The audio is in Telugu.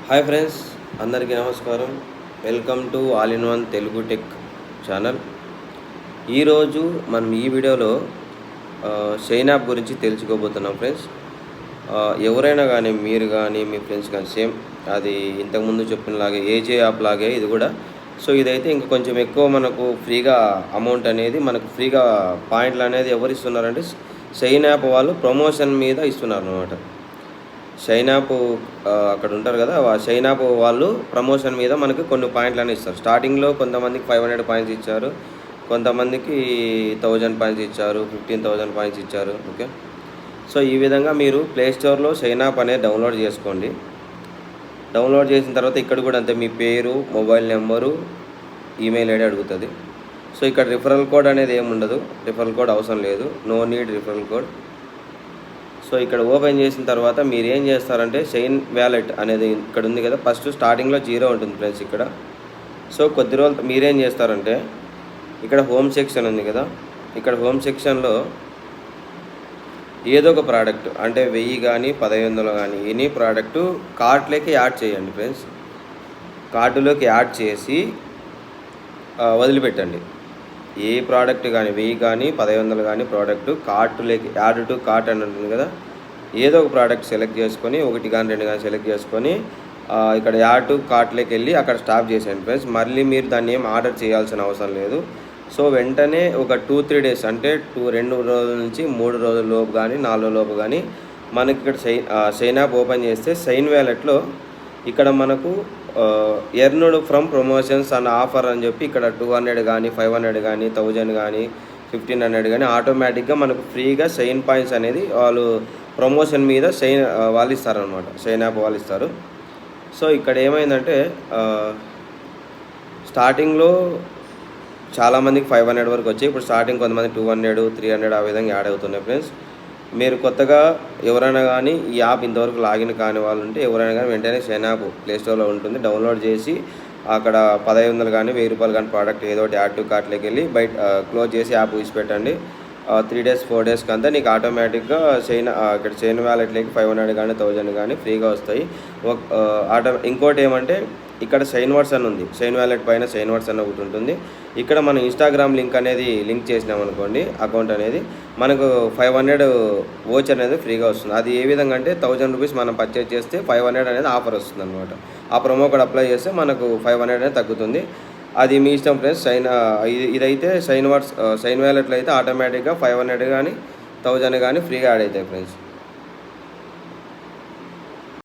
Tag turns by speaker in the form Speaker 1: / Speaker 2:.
Speaker 1: హాయ్ ఫ్రెండ్స్, అందరికీ నమస్కారం. Welcome to all in one Telugu tech channel. ఈరోజు మనం ఈ వీడియోలో షైన్ యాప్ గురించి తెలుసుకోబోతున్నాం ఫ్రెండ్స్. ఎవరైనా కానీ మీరు కానీ మీ ఫ్రెండ్స్ కానీ సేమ్ అది ఇంతకుముందు చెప్పినలాగే ఏజే యాప్ లాగే ఇది కూడా. సో ఇదైతే ఇంకా కొంచెం ఎక్కువ మనకు ఫ్రీగా అమౌంట్ అనేది మనకు ఫ్రీగా పాయింట్లు అనేది ఎవరు ఇస్తున్నారంటే షైన్ యాప్ వాళ్ళు ప్రమోషన్ మీద ఇస్తున్నారు అన్నమాట. షైన్ యాప్ అక్కడ ఉంటారు కదా, షైన్ యాప్ వాళ్ళు ప్రమోషన్ మీద మనకి కొన్ని పాయింట్లని ఇస్తారు. స్టార్టింగ్లో కొంతమందికి 500 పాయింట్స్ ఇచ్చారు, కొంతమందికి 1000 పాయింట్స్ ఇచ్చారు, 15,000 పాయింట్స్ ఇచ్చారు. ఓకే, సో ఈ విధంగా మీరు ప్లేస్టోర్లో షైన్ యాప్ అనేది డౌన్లోడ్ చేసుకోండి. డౌన్లోడ్ చేసిన తర్వాత ఇక్కడ కూడా అంతే, మీ పేరు, మొబైల్ నెంబరు, ఈమెయిల్ ఐడి అడుగుతుంది. సో ఇక్కడ రిఫరల్ కోడ్ అనేది ఏమి ఉండదు, రిఫరల్ కోడ్ అవసరం లేదు, no need referral code. So ఇక్కడ ఓపెన్ చేసిన తర్వాత మీరు ఏం చేస్తారంటే షైన్ వ్యాలెట్ అనేది ఇక్కడ ఉంది కదా, ఫస్ట్ స్టార్టింగ్లో 0 ఉంటుంది ఫ్రెండ్స్ ఇక్కడ. సో కొద్ది రోజులు మీరేం చేస్తారంటే ఇక్కడ హోమ్ సెక్షన్ ఉంది కదా, ఇక్కడ హోమ్ సెక్షన్లో ఏదో ఒక ప్రోడక్ట్ అంటే 1000 కానీ 1500 కానీ ఎనీ ప్రోడక్టు కార్ట్లోకి యాడ్ చేయండి ఫ్రెండ్స్. కార్డులోకి యాడ్ చేసి వదిలిపెట్టండి. ఏ ప్రోడక్ట్ కానీ 1000 కానీ 1500 కానీ ప్రోడక్ట్ కార్టులోకి యాడ్ టు కార్ట్ అని ఉంటుంది కదా, ఏదో ఒక ప్రోడక్ట్ సెలెక్ట్ చేసుకొని 1 కానీ 2 కానీ సెలెక్ట్ చేసుకొని ఇక్కడ యాడ్ టు కార్ట్లోకి వెళ్ళి అక్కడ స్టాప్ చేసేయండి ఫ్రెండ్స్. మళ్ళీ మీరు దాన్ని ఏం ఆర్డర్ చేయాల్సిన అవసరం లేదు. సో వెంటనే ఒక 2-3 డేస్ అంటే 2 రోజుల నుంచి 3 రోజుల లోపు కానీ 4 లోపు కానీ మనకి ఇక్కడ షైన్ యాప్ ఓపెన్ చేస్తే షైన్ వ్యాలెట్లో ఇక్కడ మనకు earned from promotions and offer అని చెప్పి ఇక్కడ 200 కానీ 500 కానీ 1000 కానీ 1500 కానీ ఆటోమేటిక్గా మనకు ఫ్రీగా షైన్ పాయింట్స్ అనేది వాళ్ళు ప్రమోషన్ మీద షైన్ వాళ్ళు ఇస్తారనమాట, షైన్ యాప్ వాళ్ళు ఇస్తారు. సో ఇక్కడ ఏమైందంటే స్టార్టింగ్లో చాలామందికి 500 వరకు వచ్చాయి. ఇప్పుడు స్టార్టింగ్ కొంతమంది 200, 300 ఆ విధంగా యాడ్ అవుతున్నాయి ఫ్రెండ్స్. మీరు కొత్తగా ఎవరైనా కానీ ఈ యాప్ ఇంతవరకు లాగిన్ కాని వాళ్ళు ఉంటే ఎవరైనా కానీ వెంటనే షైన్ యాప్ ప్లేస్టోర్లో ఉంటుంది, డౌన్లోడ్ చేసి అక్కడ 1500 కానీ 1000 రూపాయలు కానీ ప్రోడక్ట్ ఏదో ఒకటి యాడ్ టు కార్ట్లోకి వెళ్ళి బయట క్లోజ్ చేసి యాప్ పెట్టండి. 3 డేస్ 4 డేస్కి అంతా నీకు ఆటోమేటిక్గా ఇక్కడ షైన్ వ్యాలెట్లోకి 500 కానీ 1000 కానీ ఫ్రీగా వస్తాయి. ఇంకోటి ఏమంటే ఇక్కడ షైన్ వర్డ్స్ అని ఉంది, షైన్ వ్యాలెట్ పైన షైన్ వర్డ్స్ అని ఒకటి ఉంటుంది. ఇక్కడ మనం ఇన్స్టాగ్రామ్ లింక్ అనేది లింక్ చేసినాం అనుకోండి, అకౌంట్ అనేది మనకు 500 వోచర్ అనేది ఫ్రీగా వస్తుంది. అది ఏ విధంగా అంటే 1000 రూపీస్ మనం పర్చేజ్ చేస్తే 500 అనేది ఆఫర్ వస్తుంది అనమాట. ఆ ప్రోమో కోడ్ అప్లై చేస్తే మనకు 500 అనేది తగ్గుతుంది. అది మీ ఇష్టం ఫ్రెండ్స్. ఇదైతే షైన్ వ్యాలెట్లో అయితే ఆటోమేటిక్గా 500 కానీ 1000 కానీ ఫ్రీగా యాడ్ అవుతాయి ఫ్రెండ్స్.